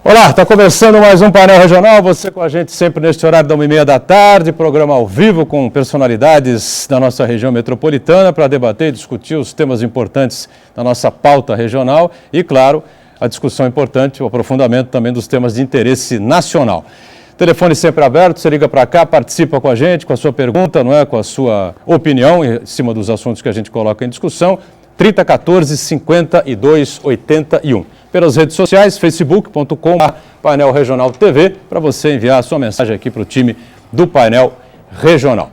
Olá, está começando mais um painel regional, você com a gente sempre neste horário da 1h30 da tarde, programa ao vivo com personalidades da nossa região metropolitana para debater e discutir os temas importantes da nossa pauta regional e, claro, a discussão importante, o aprofundamento também dos temas de interesse nacional. Telefone sempre aberto, você liga para cá, participa com a gente, com a sua pergunta, não é? Com a sua opinião em cima dos assuntos que a gente coloca em discussão, 3014-5281. Pelas redes sociais, facebook.com/Painel Regional TV, para você enviar a sua mensagem aqui para o time do Painel Regional.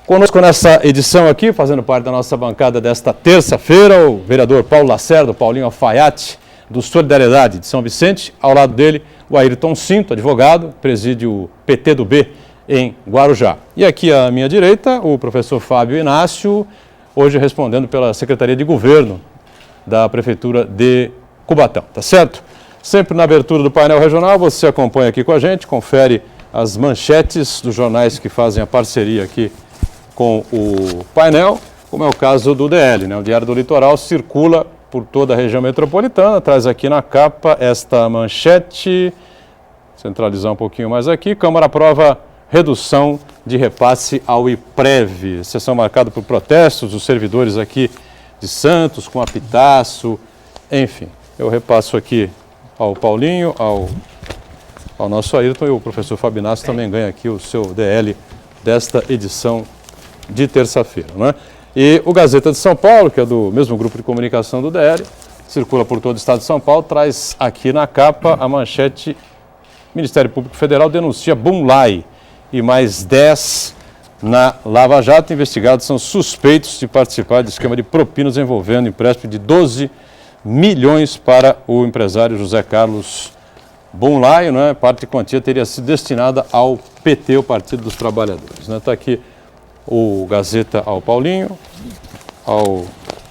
Conosco nessa edição aqui, fazendo parte da nossa bancada desta terça-feira, o vereador Paulo Lacerda, o Paulinho Alfaiate, do Solidariedade de São Vicente. Ao lado dele, o Ayrton Cinto, advogado, preside o PT do B em Guarujá. E aqui à minha direita, o professor Fábio Inácio, hoje respondendo pela Secretaria de Governo da Prefeitura de Cubatão, tá certo? Sempre na abertura do painel regional, você acompanha aqui com a gente, confere as manchetes dos jornais que fazem a parceria aqui com o painel, como é o caso do DL, né? O Diário do Litoral circula por toda a região metropolitana, traz aqui na capa esta manchete, centralizar um pouquinho mais aqui, Câmara aprova redução de repasse ao IPREV, sessão marcada por protestos dos servidores aqui de Santos, com apitaço, enfim. Eu repasso aqui ao Paulinho, ao nosso Ayrton, e o professor Fábio Inácio também ganha aqui o seu DL desta edição de terça-feira, né? E o Gazeta de São Paulo, que é do mesmo grupo de comunicação do DL, circula por todo o estado de São Paulo, traz aqui na capa a manchete: Ministério Público Federal denuncia Bunlai e mais 10 na Lava Jato. Investigados são suspeitos de participar de esquema de propinas envolvendo empréstimo de 12 milhões para o empresário José Carlos Bunlai, né? Parte de quantia teria sido destinada ao PT, o Partido dos Trabalhadores. Está aqui o Gazeta ao Paulinho, ao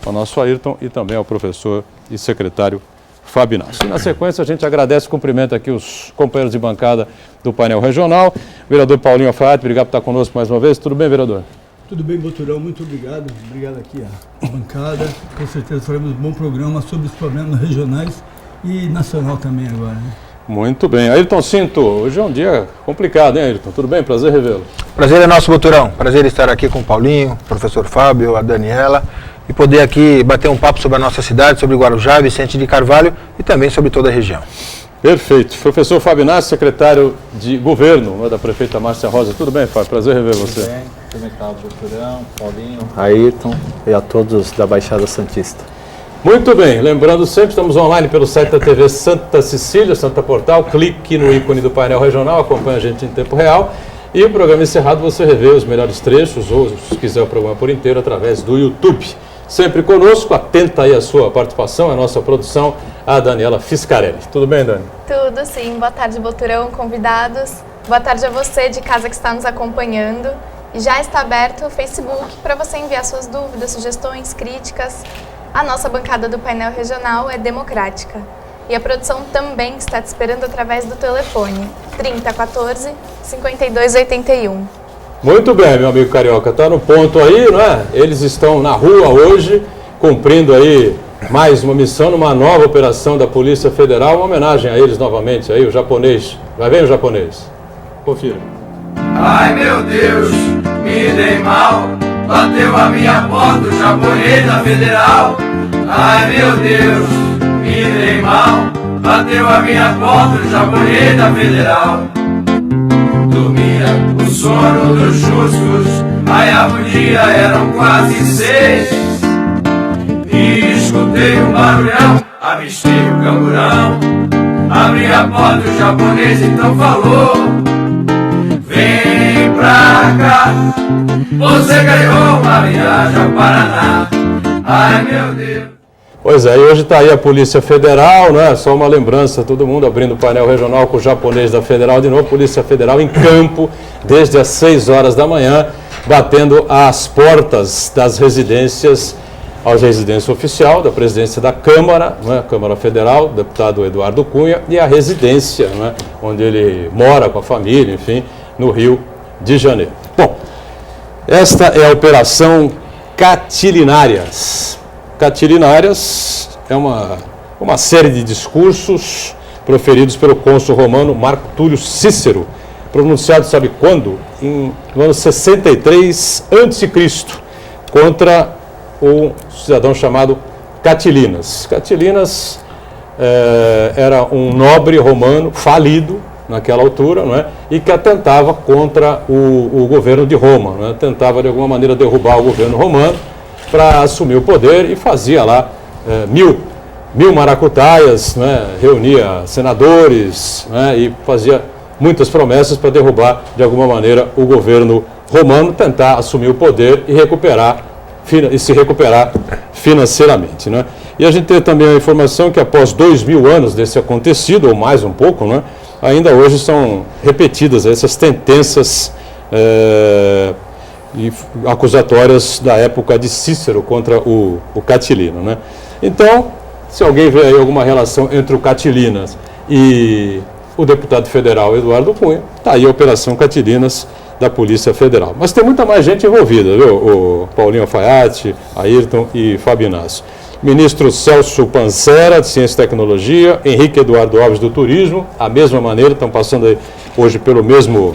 nosso Ayrton e também ao professor e secretário Fábio Inácio. E na sequência a gente agradece e cumprimenta aqui os companheiros de bancada do painel regional. Vereador Paulinho Alfaiate, obrigado por estar conosco mais uma vez. Tudo bem, vereador? Tudo bem, Boturão, muito obrigado. Obrigado aqui à bancada. Com certeza faremos um bom programa sobre os problemas regionais e nacional também agora, né? Muito bem. Ayrton Cinto, hoje é um dia complicado, hein, Ayrton? Tudo bem? Prazer revê-lo. Prazer é nosso, Boturão. Prazer estar aqui com o Paulinho, o professor Fábio, a Daniela, e poder aqui bater um papo sobre a nossa cidade, sobre Guarujá, Vicente de Carvalho e também sobre toda a região. Perfeito. Professor Fábio Inácio, secretário de Governo da prefeita Márcia Rosa. Tudo bem, Fábio? Prazer rever você. Tudo bem. Cumprimentar o Boturão, Paulinho, Ayrton e a todos da Baixada Santista. Muito bem. Lembrando sempre, estamos online pelo site da TV Santa Cecília, Santa Portal. Clique no ícone do painel regional, acompanha a gente em tempo real. E o programa encerrado, você revê os melhores trechos ou, se quiser, o programa por inteiro através do YouTube. Sempre conosco, atenta aí a sua participação, a nossa produção, a Daniela Fiscarelli. Tudo bem, Dani? Tudo, sim. Boa tarde, Boturão, convidados. Boa tarde a você de casa que está nos acompanhando. E já está aberto o Facebook para você enviar suas dúvidas, sugestões, críticas. A nossa bancada do painel regional é democrática. E a produção também está te esperando através do telefone 3014-5281. Muito bem, meu amigo carioca, está no ponto aí, não é? Eles estão na rua hoje, cumprindo aí mais uma missão numa nova operação da Polícia Federal, uma homenagem a eles novamente aí, o japonês. Vai ver o japonês? Confira. Ai meu Deus, me dei mal, bateu a minha porta o japonês da Federal. Ai meu Deus, me dei mal, bateu a minha porta o japonês da Federal. Dormia o sono dos justos, ai a dia eram quase 6. E escutei um barulhão, avistei o camburão. Abri a porta, o japonês então falou: vem pra cá, você ganhou uma viagem ao Paraná. Ai meu Deus. Pois é, e hoje está aí a Polícia Federal, né? Só uma lembrança, todo mundo abrindo o painel regional com o japonês da Federal de novo, Polícia Federal em campo desde as 6 horas da manhã, batendo às portas das residências, a residência oficial da presidência da Câmara, né? Câmara Federal, deputado Eduardo Cunha, e a residência, né? Onde ele mora com a família, enfim, no Rio de Janeiro. Bom, esta é a Operação Catilinárias. Catilinárias é uma série de discursos proferidos pelo cônsul romano Marco Túlio Cícero, pronunciado sabe quando? No ano 63 a.C., contra um cidadão chamado Catilinas. Catilinas era um nobre romano falido naquela altura, não é? E que atentava contra o governo de Roma, não é? Tentava de alguma maneira derrubar o governo romano para assumir o poder e fazia lá mil maracutaias, né? Reunia senadores, né? E fazia muitas promessas para derrubar de alguma maneira o governo romano, tentar assumir o poder e se recuperar financeiramente, né? E a gente tem também a informação que após 2000 anos desse acontecido, ou mais um pouco, né? Ainda hoje são repetidas essas sentenças acusatórias da época de Cícero contra o Catilina, né? Então, se alguém vê aí alguma relação entre o Catilinas e o deputado federal Eduardo Cunha, está aí a Operação Catilinas da Polícia Federal. Mas tem muita mais gente envolvida, viu? O Paulinho Alfaiate, Ayrton e Fábio Inácio. Ministro Celso Pancera, de Ciência e Tecnologia, Henrique Eduardo Alves, do Turismo, a mesma maneira, estão passando aí hoje pela mesma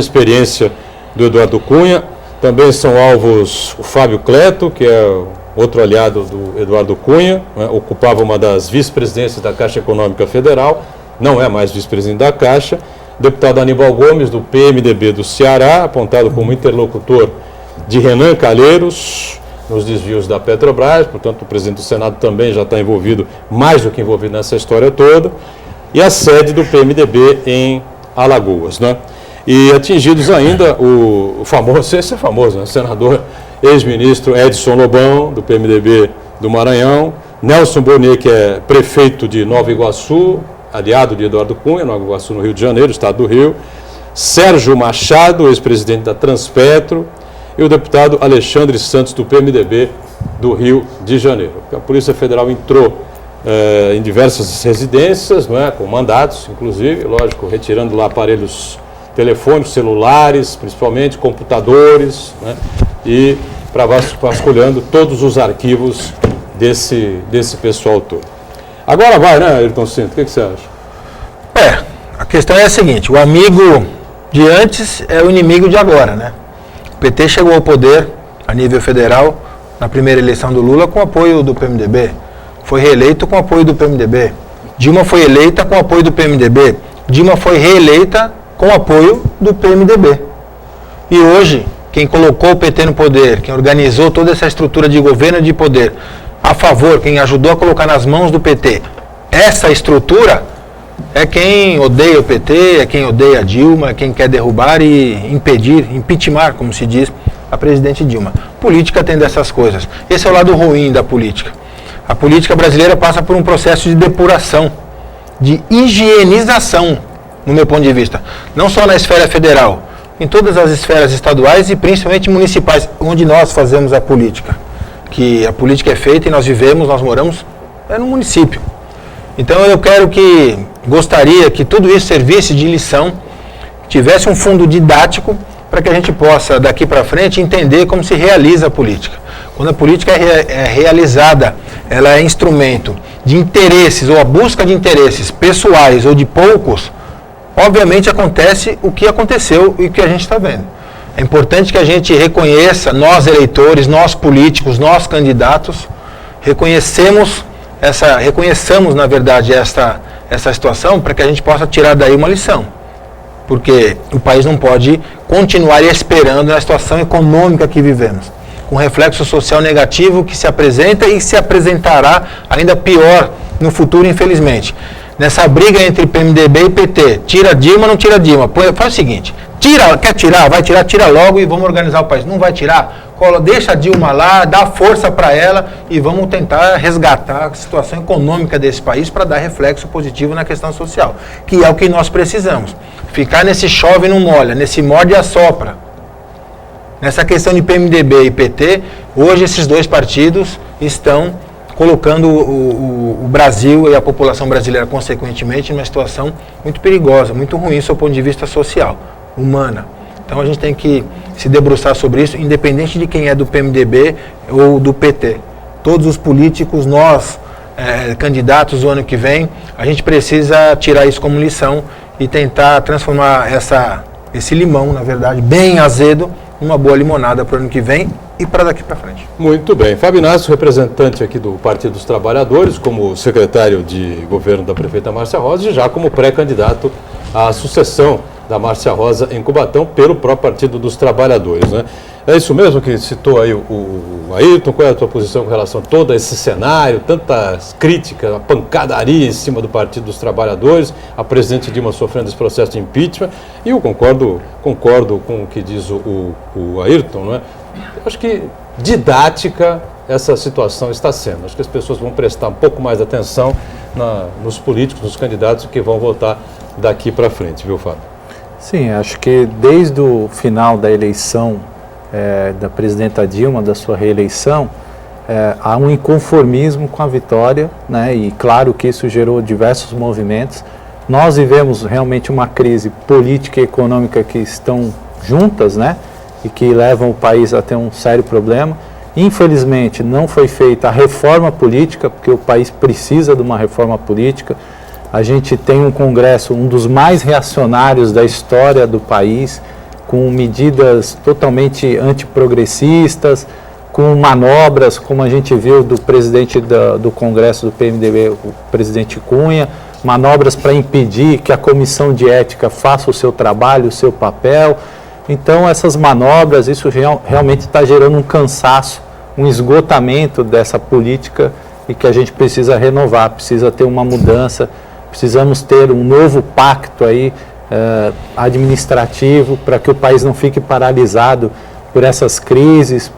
experiência do Eduardo Cunha. Também são alvos o Fábio Cleto, que é outro aliado do Eduardo Cunha, né? Ocupava uma das vice-presidências da Caixa Econômica Federal, não é mais vice-presidente da Caixa. Deputado Aníbal Gomes, do PMDB do Ceará, apontado como interlocutor de Renan Calheiros nos desvios da Petrobras, portanto o presidente do Senado também já está envolvido, mais do que envolvido nessa história toda, e a sede do PMDB em Alagoas, né? E atingidos ainda o famoso, esse é famoso, né? Senador, ex-ministro Edson Lobão, do PMDB do Maranhão, Nelson Bonet, que é prefeito de Nova Iguaçu, aliado de Eduardo Cunha, Nova Iguaçu, no Rio de Janeiro, estado do Rio, Sérgio Machado, ex-presidente da Transpetro, e o deputado Alexandre Santos, do PMDB do Rio de Janeiro. A Polícia Federal entrou em diversas residências, não é, com mandatos, inclusive, lógico, retirando lá aparelhos telefônicos, celulares, principalmente, computadores, né, e vasculhando todos os arquivos desse pessoal todo. Agora vai, né, Ayrton Cinto? O que você acha? A questão é a seguinte, o amigo de antes é o inimigo de agora, né? O PT chegou ao poder a nível federal na primeira eleição do Lula com apoio do PMDB, foi reeleito com apoio do PMDB, Dilma foi eleita com apoio do PMDB, Dilma foi reeleita com apoio do PMDB. E hoje, quem colocou o PT no poder, quem organizou toda essa estrutura de governo de poder a favor, quem ajudou a colocar nas mãos do PT essa estrutura, é quem odeia o PT, é quem odeia a Dilma, é quem quer derrubar e impedir, impeachment, como se diz, a presidente Dilma. Política tem dessas coisas. Esse é o lado ruim da política. A política brasileira passa por um processo de depuração, de higienização, no meu ponto de vista. Não só na esfera federal, em todas as esferas estaduais e principalmente municipais, onde nós fazemos a política. Que a política é feita e nós vivemos, nós moramos, é no município. Então eu gostaria que tudo isso servisse de lição, tivesse um fundo didático para que a gente possa, daqui para frente, entender como se realiza a política. Quando a política é realizada, ela é instrumento de interesses ou a busca de interesses pessoais ou de poucos, obviamente acontece o que aconteceu e o que a gente está vendo. É importante que a gente reconheça, nós eleitores, nós políticos, nós candidatos, reconheçamos, na verdade, essa situação para que a gente possa tirar daí uma lição. Porque o país não pode continuar esperando na situação econômica que vivemos, com reflexo social negativo que se apresenta e se apresentará ainda pior no futuro, infelizmente. Nessa briga entre PMDB e PT, tira Dilma, não tira Dilma, faz o seguinte, quer tirar, vai tirar, tira logo e vamos organizar o país. Não vai tirar? Deixa a Dilma lá, dá força para ela e vamos tentar resgatar a situação econômica desse país para dar reflexo positivo na questão social, que é o que nós precisamos. Ficar nesse chove e não molha, nesse morde e assopra. Nessa questão de PMDB e PT, hoje esses dois partidos estão colocando o Brasil e a população brasileira, consequentemente, numa situação muito perigosa, muito ruim do seu ponto de vista social, humana. Então a gente tem que se debruçar sobre isso, independente de quem é do PMDB ou do PT. Todos os políticos, nós candidatos o ano que vem, a gente precisa tirar isso como lição e tentar transformar esse limão, na verdade, bem azedo, numa boa limonada para o ano que vem e para daqui para frente. Muito bem. Fábio Inácio, representante aqui do Partido dos Trabalhadores, como secretário de governo da prefeita Márcia Rosa e já como pré-candidato à sucessão da Márcia Rosa em Cubatão pelo próprio Partido dos Trabalhadores, né? É isso mesmo que citou aí o Ayrton? Qual é a tua posição com relação a todo esse cenário, tantas críticas, a pancadaria em cima do Partido dos Trabalhadores, a presidente Dilma sofrendo esse processo de impeachment? E eu concordo com o que diz o Ayrton, não é? Acho que didática essa situação está sendo. Acho que as pessoas vão prestar um pouco mais atenção nos políticos, nos candidatos que vão votar daqui para frente, viu, Fábio? Sim, acho que desde o final da eleição da presidenta Dilma, da sua reeleição, há um inconformismo com a vitória, né? E claro que isso gerou diversos movimentos. Nós vivemos realmente uma crise política e econômica que estão juntas, né? E que levam o país a ter um sério problema. Infelizmente, não foi feita a reforma política, porque o país precisa de uma reforma política. A gente tem um Congresso, um dos mais reacionários da história do país, com medidas totalmente antiprogressistas, com manobras, como a gente viu do presidente do Congresso do PMDB, o presidente Cunha, manobras para impedir que a Comissão de Ética faça o seu trabalho, o seu papel. Então, essas manobras, isso realmente está gerando um cansaço, um esgotamento dessa política e que a gente precisa renovar, precisa ter uma mudança, precisamos ter um novo pacto aí, administrativo, para que o país não fique paralisado por essas crises,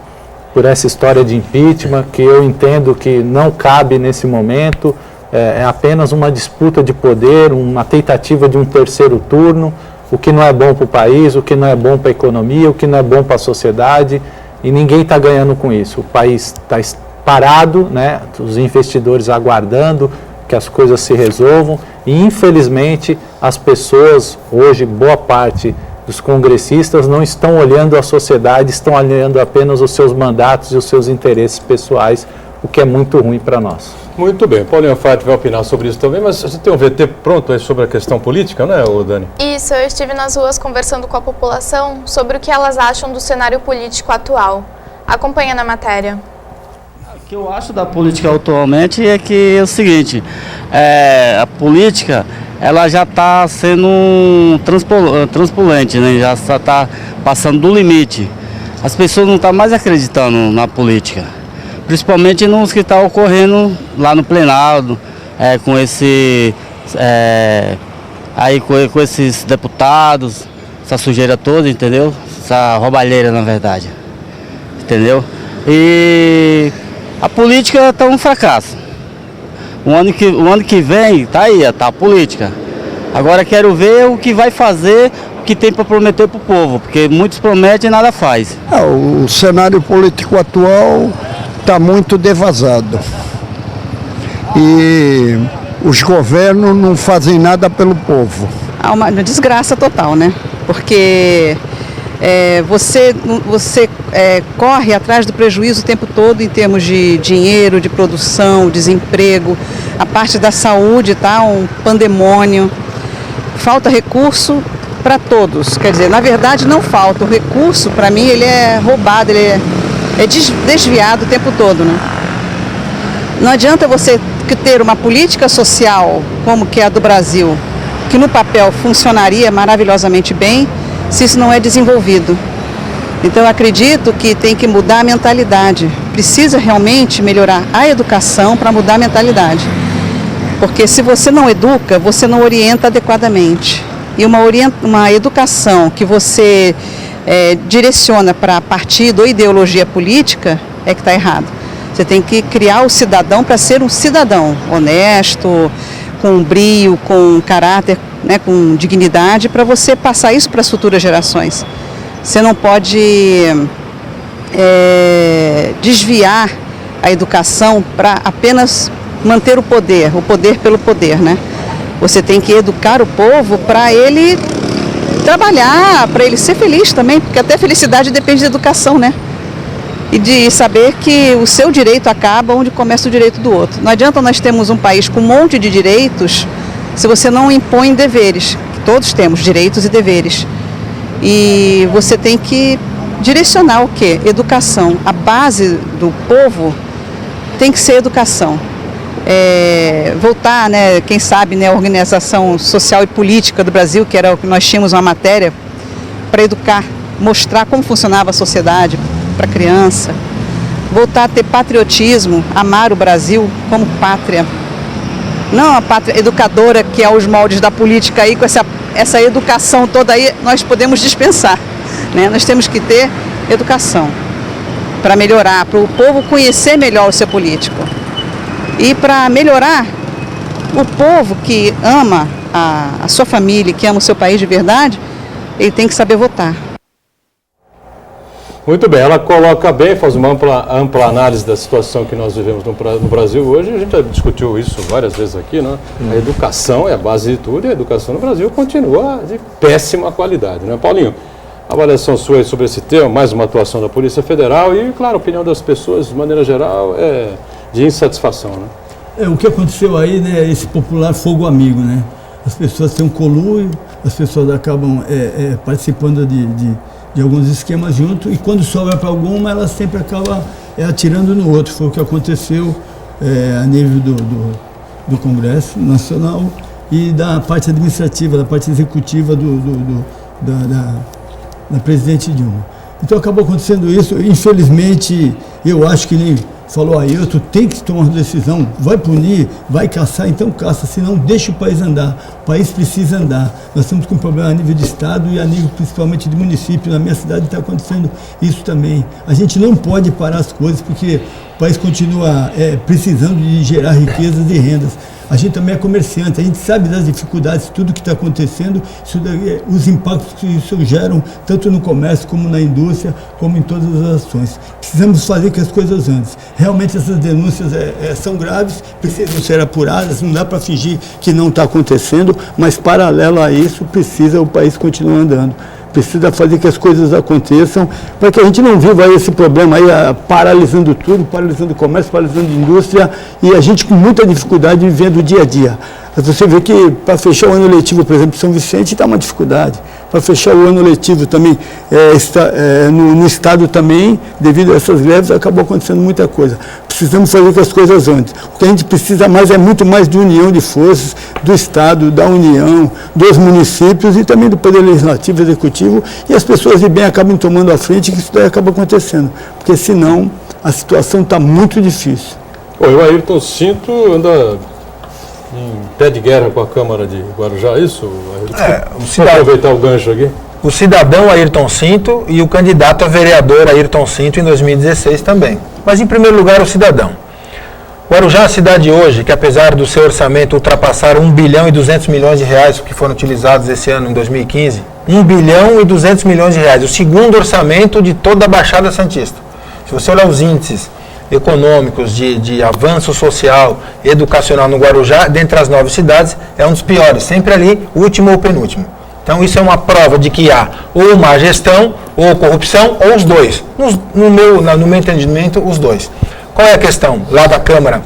por essa história de impeachment, que eu entendo que não cabe nesse momento, é apenas uma disputa de poder, uma tentativa de um terceiro turno, o que não é bom para o país, o que não é bom para a economia, o que não é bom para a sociedade, e ninguém está ganhando com isso. O país está parado, né? Os investidores aguardando que as coisas se resolvam, e infelizmente as pessoas, hoje boa parte dos congressistas não estão olhando a sociedade, estão olhando apenas os seus mandatos e os seus interesses pessoais, o que é muito ruim para nós. Muito bem, Paulinho Fati vai opinar sobre isso também, mas você tem um VT pronto aí sobre a questão política, né, Dani? Isso, eu estive nas ruas conversando com a população sobre o que elas acham do cenário político atual. Acompanha na matéria. O que eu acho da política atualmente é que é o seguinte, a política ela já está sendo transpolante, né? Já está passando do limite. As pessoas não estão mais acreditando na política, principalmente nos que está ocorrendo lá no plenário, com esses deputados, essa sujeira toda, entendeu? Essa roubalheira, na verdade, entendeu? E a política está um fracasso. O ano que vem tá aí, tá a política. Agora quero ver o que vai fazer, o que tem para prometer para o povo, porque muitos prometem e nada faz. O cenário político atual está muito devasado. E os governos não fazem nada pelo povo. Há uma desgraça total, né? Porque você corre atrás do prejuízo o tempo todo em termos de dinheiro, de produção, desemprego. A parte da saúde está um pandemônio. Falta recurso para todos. Quer dizer, na verdade não falta. O recurso, para mim, ele é roubado, ele é desviado o tempo todo, né? Não adianta você ter uma política social como que é a do Brasil, que no papel funcionaria maravilhosamente bem, se isso não é desenvolvido. Então eu acredito que tem que mudar a mentalidade. Precisa realmente melhorar a educação para mudar a mentalidade. Porque se você não educa, você não orienta adequadamente. E uma educação que você direciona para partido ou ideologia política é que está errado. Você tem que criar o cidadão para ser um cidadão honesto, com brio, com caráter, né, com dignidade, para você passar isso para as futuras gerações. Você não pode desviar a educação para apenas manter o poder pelo poder, né? Você tem que educar o povo para ele trabalhar, para ele ser feliz também, porque até a felicidade depende da educação, né? e de saber que o seu direito acaba onde começa o direito do outro. Não adianta nós termos um país com um monte de direitos se você não impõe deveres. Todos temos direitos e deveres. E você tem que direcionar o quê? Educação. A base do povo tem que ser educação. Voltar, né, quem sabe, né, a Organização Social e Política do Brasil, que era o que nós tínhamos uma matéria para educar, mostrar como funcionava a sociedade para a criança. Voltar a ter patriotismo, amar o Brasil como pátria. Não a pátria educadora, que é os moldes da política aí, com essa educação toda aí, nós podemos dispensar, né? Nós temos que ter educação para melhorar, para o povo conhecer melhor o seu político. E para melhorar, o povo que ama a sua família, que ama o seu país de verdade, ele tem que saber votar. Muito bem, ela coloca bem, faz uma ampla análise da situação que nós vivemos no Brasil hoje. A gente já discutiu isso várias vezes aqui, né? A educação é a base de tudo e a educação no Brasil continua de péssima qualidade, né? Paulinho, avaliação sua sobre esse tema, mais uma atuação da Polícia Federal e, claro, a opinião das pessoas, de maneira geral, é de insatisfação, né? O que aconteceu aí, né, esse popular fogo amigo, né? As pessoas têm um conluio, as pessoas acabam participando de alguns esquemas junto, e quando sobra para alguma, ela sempre acaba atirando no outro. Foi o que aconteceu a nível do Congresso Nacional e da parte administrativa, da parte executiva da presidente Dilma. Então acabou acontecendo isso. Infelizmente, eu acho que nem falou aí, tu tem que tomar uma decisão, vai punir, vai caçar, então caça, senão deixa o país andar. O país precisa andar. Nós estamos com um problema a nível de estado e a nível principalmente de município. Na minha cidade está acontecendo isso também. A gente não pode parar as coisas porque o país continua precisando de gerar riquezas e rendas. A gente também é comerciante, a gente sabe das dificuldades, tudo que está acontecendo, os impactos que isso geram, tanto no comércio como na indústria, como em todas as ações. Precisamos fazer que as coisas andem. Realmente essas denúncias são graves, precisam ser apuradas, não dá para fingir que não está acontecendo, mas paralelo a isso, precisa o país continuar andando. Precisa fazer que as coisas aconteçam, para que a gente não viva esse problema aí, paralisando tudo, paralisando o comércio, paralisando a indústria, e a gente com muita dificuldade vivendo o dia a dia. Você vê que para fechar o ano letivo, por exemplo, São Vicente está uma dificuldade. Para fechar o ano letivo também, no estado também, devido a essas greves, acabou acontecendo muita coisa. Precisamos fazer que as coisas andem. O que a gente precisa mais é muito mais de união de forças do estado, da União, dos municípios e também do Poder Legislativo, Executivo, e as pessoas de bem acabam tomando a frente, que isso daí acaba acontecendo. Porque senão a situação está muito difícil. O Ayrton Cinto anda em pé de guerra com a Câmara de Guarujá, é isso? Vou aproveitar o gancho aqui. O cidadão Ayrton Cinto e o candidato a vereador Ayrton Cinto em 2016 também. Mas em primeiro lugar o cidadão. Guarujá é uma cidade hoje que, apesar do seu orçamento ultrapassar 1 bilhão e 200 milhões de reais que foram utilizados esse ano em 2015, 1 bilhão e 200 milhões de reais, o segundo orçamento de toda a Baixada Santista. Se você olhar os índices econômicos, de avanço social, educacional no Guarujá, dentre as 9 cidades, é um dos piores, sempre ali, último ou penúltimo. Então isso é uma prova de que há ou má gestão, ou corrupção, ou os dois. No meu entendimento, os dois. Qual é a questão? Lá da Câmara,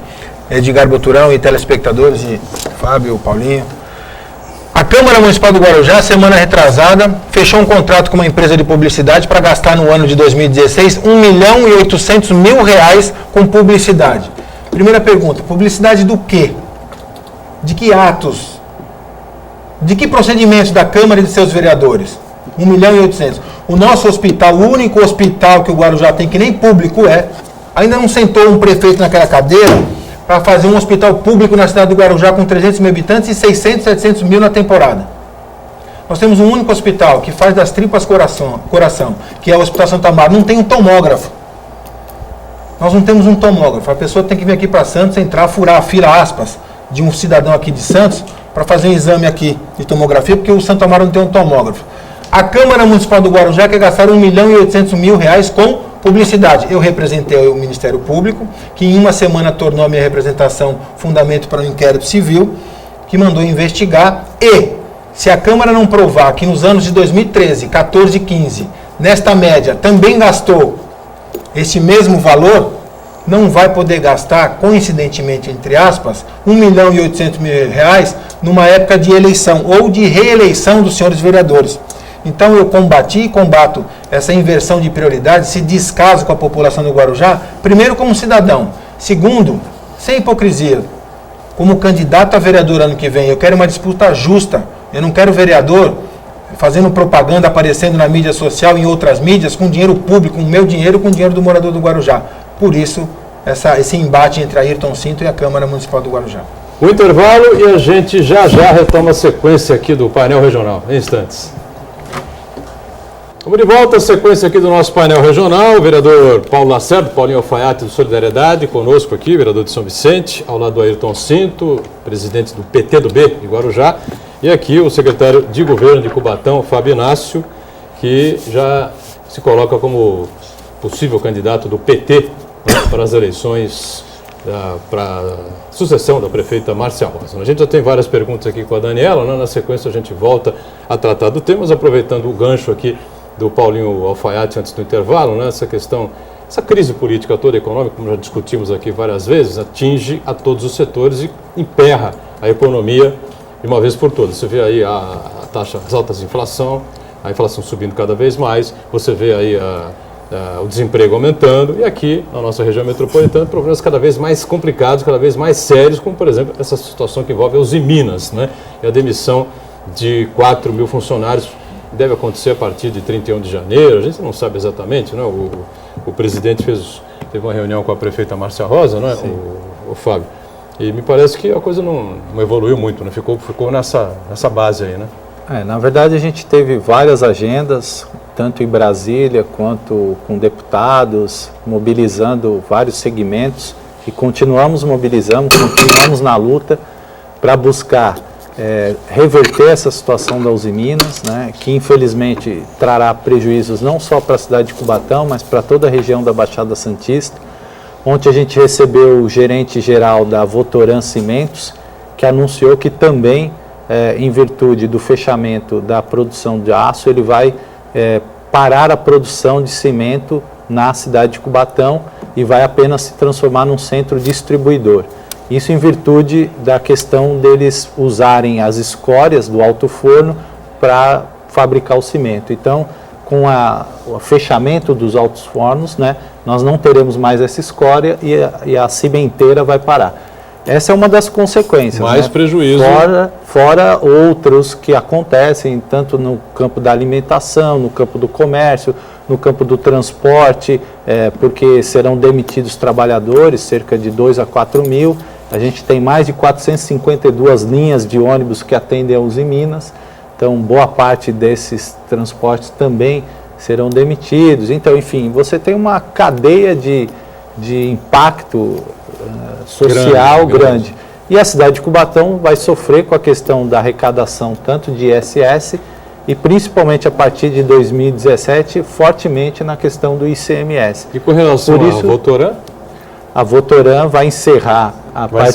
Edgar Boturão e telespectadores, e Fábio, Paulinho. A Câmara Municipal do Guarujá, semana retrasada, fechou um contrato com uma empresa de publicidade para gastar no ano de 2016 1 milhão e 800 mil reais com publicidade. Primeira pergunta, publicidade do quê? De que atos? De que procedimentos da Câmara e de seus vereadores? 1 milhão e 800. O nosso hospital, o único hospital que o Guarujá tem, que nem público ainda não sentou um prefeito naquela cadeira para fazer um hospital público na cidade do Guarujá com 300 mil habitantes e 600, 700 mil na temporada. Nós temos um único hospital que faz das tripas coração, que é o Hospital Santo Amaro. Não tem um tomógrafo. Nós não temos um tomógrafo. A pessoa tem que vir aqui para Santos, entrar, furar a fila, aspas, de um cidadão aqui de Santos para fazer um exame aqui de tomografia, porque o Santo Amaro não tem um tomógrafo. A Câmara Municipal do Guarujá quer gastar 1 milhão e 800 mil reais com publicidade. Eu representei o Ministério Público, que em uma semana tornou a minha representação fundamento para um inquérito civil, que mandou investigar, e se a Câmara não provar que nos anos de 2013, 14 e 15, nesta média, também gastou esse mesmo valor não vai poder gastar, coincidentemente, entre aspas, R$1.800.000 numa época de eleição ou de reeleição dos senhores vereadores. Então eu combati e combato essa inversão de prioridades, esse descaso com a população do Guarujá, primeiro como cidadão, segundo, sem hipocrisia, como candidato a vereador ano que vem. Eu quero uma disputa justa, eu não quero vereador fazendo propaganda, aparecendo na mídia social, em outras mídias, com dinheiro público, com o meu dinheiro, com o dinheiro do morador do Guarujá. Por isso, esse embate entre a Ayrton Cinto e a Câmara Municipal do Guarujá. O intervalo e a gente já retoma a sequência aqui do painel regional, em instantes. Vamos de volta à sequência aqui do nosso painel regional, o vereador Paulo Lacerda, Paulinho Alfaiate do Solidariedade, conosco aqui, vereador de São Vicente, ao lado do Ayrton Cinto, presidente do PTdoB de Guarujá, e aqui o secretário de Governo de Cubatão, Fábio Inácio, que já se coloca como possível candidato do PT, né, para as eleições, para a sucessão da prefeita Márcia Rosa. A gente já tem várias perguntas aqui com a Daniela, né? Na sequência a gente volta a tratar do tema, mas aproveitando o gancho aqui do Paulinho Alfaiate antes do intervalo, né? Essa questão, essa crise política toda econômica, como já discutimos aqui várias vezes, atinge a todos os setores e emperra a economia de uma vez por todas. Você vê aí a taxa, as altas de inflação, a inflação subindo cada vez mais, você vê aí o desemprego aumentando, e aqui na nossa região metropolitana problemas cada vez mais complicados, cada vez mais sérios, como por exemplo essa situação que envolve a Usiminas, né? E a demissão de 4 mil funcionários deve acontecer a partir de 31 de janeiro, a gente não sabe exatamente, né? O presidente teve uma reunião com a prefeita Márcia Rosa, né? O Fábio, e me parece que a coisa não evoluiu muito, né? Ficou nessa base aí, né? Na verdade a gente teve várias agendas, tanto em Brasília quanto com deputados, mobilizando vários segmentos, e continuamos na luta para buscar reverter essa situação da Usiminas, né, que infelizmente trará prejuízos não só para a cidade de Cubatão, mas para toda a região da Baixada Santista. Ontem a gente recebeu o gerente geral da Votoran Cimentos, que anunciou que também, em virtude do fechamento da produção de aço, ele vai parar a produção de cimento na cidade de Cubatão e vai apenas se transformar num centro distribuidor. Isso em virtude da questão deles usarem as escórias do alto forno para fabricar o cimento. Então, com o fechamento dos altos fornos, né, nós não teremos mais essa escória e a cimenteira vai parar. Essa é uma das consequências. Mais, né? Prejuízo. Fora outros que acontecem, tanto no campo da alimentação, no campo do comércio, no campo do transporte, porque serão demitidos trabalhadores, cerca de 2 a 4 mil. A gente tem mais de 452 linhas de ônibus que atendem a Usiminas, então boa parte desses transportes também serão demitidos. Então, enfim, você tem uma cadeia de impacto social grande. E a cidade de Cubatão vai sofrer com a questão da arrecadação tanto de ISS e principalmente a partir de 2017 fortemente na questão do ICMS. E com relação à Votoran? A Votoran vai encerrar mas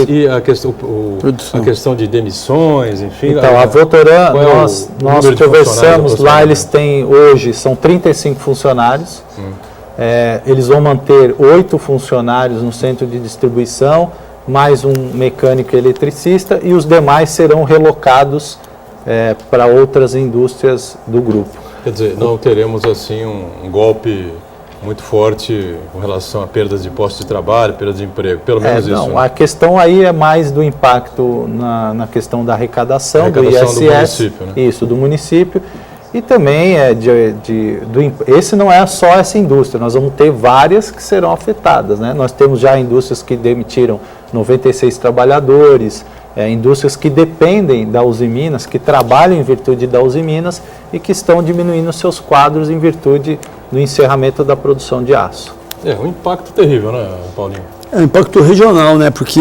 e a questão de demissões, enfim? Então, a Votoran, nós conversamos lá, eles têm hoje, são 35 funcionários. Eles vão manter 8 funcionários no centro de distribuição, mais um mecânico e eletricista, e os demais serão relocados para outras indústrias do grupo. Quer dizer, não teremos assim um golpe muito forte com relação a perdas de postos de trabalho, perdas de emprego, pelo menos isso. Não, né? A questão aí é mais do impacto na questão da arrecadação do ISS, do município, né? Isso, do município. E também esse não é só essa indústria, nós vamos ter várias que serão afetadas, né? Nós temos já indústrias que demitiram 96 trabalhadores, indústrias que dependem da Usiminas, que trabalham em virtude da Usiminas e que estão diminuindo seus quadros em virtude do encerramento da produção de aço. Um impacto terrível, né, Paulinho? É um impacto regional, né? Porque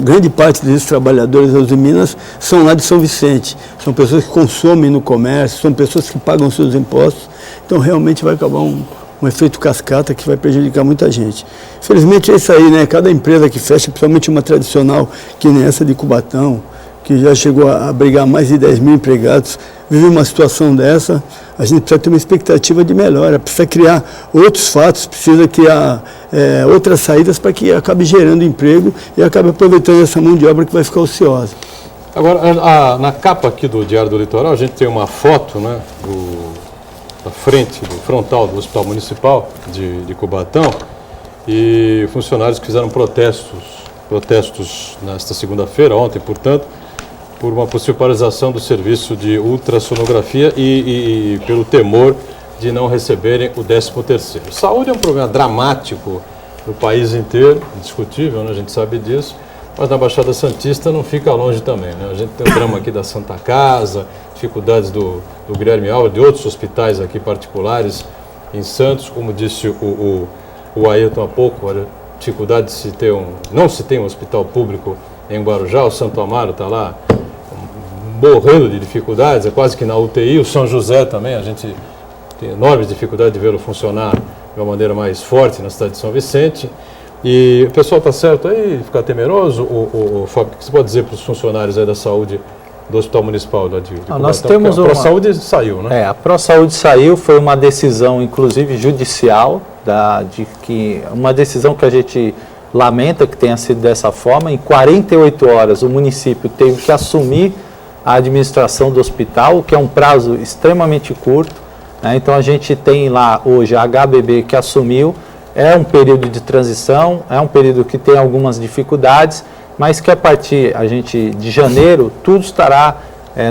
grande parte desses trabalhadores da Usiminas são lá de São Vicente. São pessoas que consomem no comércio, são pessoas que pagam seus impostos. Então, realmente vai acabar um efeito cascata que vai prejudicar muita gente. Infelizmente é isso aí, né? Cada empresa que fecha, principalmente uma tradicional, que nem essa de Cubatão, que já chegou a abrigar mais de 10 mil empregados, vive uma situação dessa, a gente precisa ter uma expectativa de melhora, precisa criar outros fatos, precisa criar outras saídas para que acabe gerando emprego e acabe aproveitando essa mão de obra que vai ficar ociosa. Agora, na capa aqui do Diário do Litoral, a gente tem uma foto, né, da frente, do frontal do Hospital Municipal de Cubatão, e funcionários que fizeram protestos nesta segunda-feira, ontem, portanto, por uma possível paralisação do serviço de ultrassonografia e pelo temor de não receberem o 13º. Saúde é um problema dramático no país inteiro, indiscutível, né? A gente sabe disso, mas na Baixada Santista não fica longe também, né? A gente tem o drama aqui da Santa Casa, dificuldades do Guilherme Alves, de outros hospitais aqui particulares em Santos, como disse o Ailton há pouco, a dificuldade de não se tem um hospital público em Guarujá, o Santo Amaro está lá morrendo de dificuldades, é quase que na UTI, o São José também, a gente tem enormes dificuldades de vê-lo funcionar de uma maneira mais forte na cidade de São Vicente. E o pessoal está certo aí, ficar temeroso? Fábio, o que você pode dizer para os funcionários aí da saúde do Hospital Municipal de Cubatão? Nós temos a ProSaúde saiu, né? A ProSaúde saiu, foi uma decisão, inclusive, judicial, uma decisão que a gente lamenta que tenha sido dessa forma. Em 48 horas, o município teve que assumir a administração do hospital, o que é um prazo extremamente curto, né? Então, a gente tem lá hoje a HBB que assumiu, é um período de transição, é um período que tem algumas dificuldades, mas que a partir de janeiro tudo estará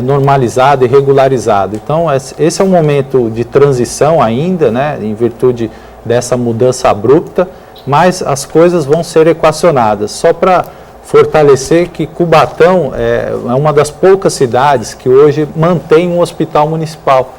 normalizado e regularizado. Então, esse é um momento de transição ainda, né, em virtude dessa mudança abrupta, mas as coisas vão ser equacionadas. Só para fortalecer que Cubatão é uma das poucas cidades que hoje mantém um hospital municipal.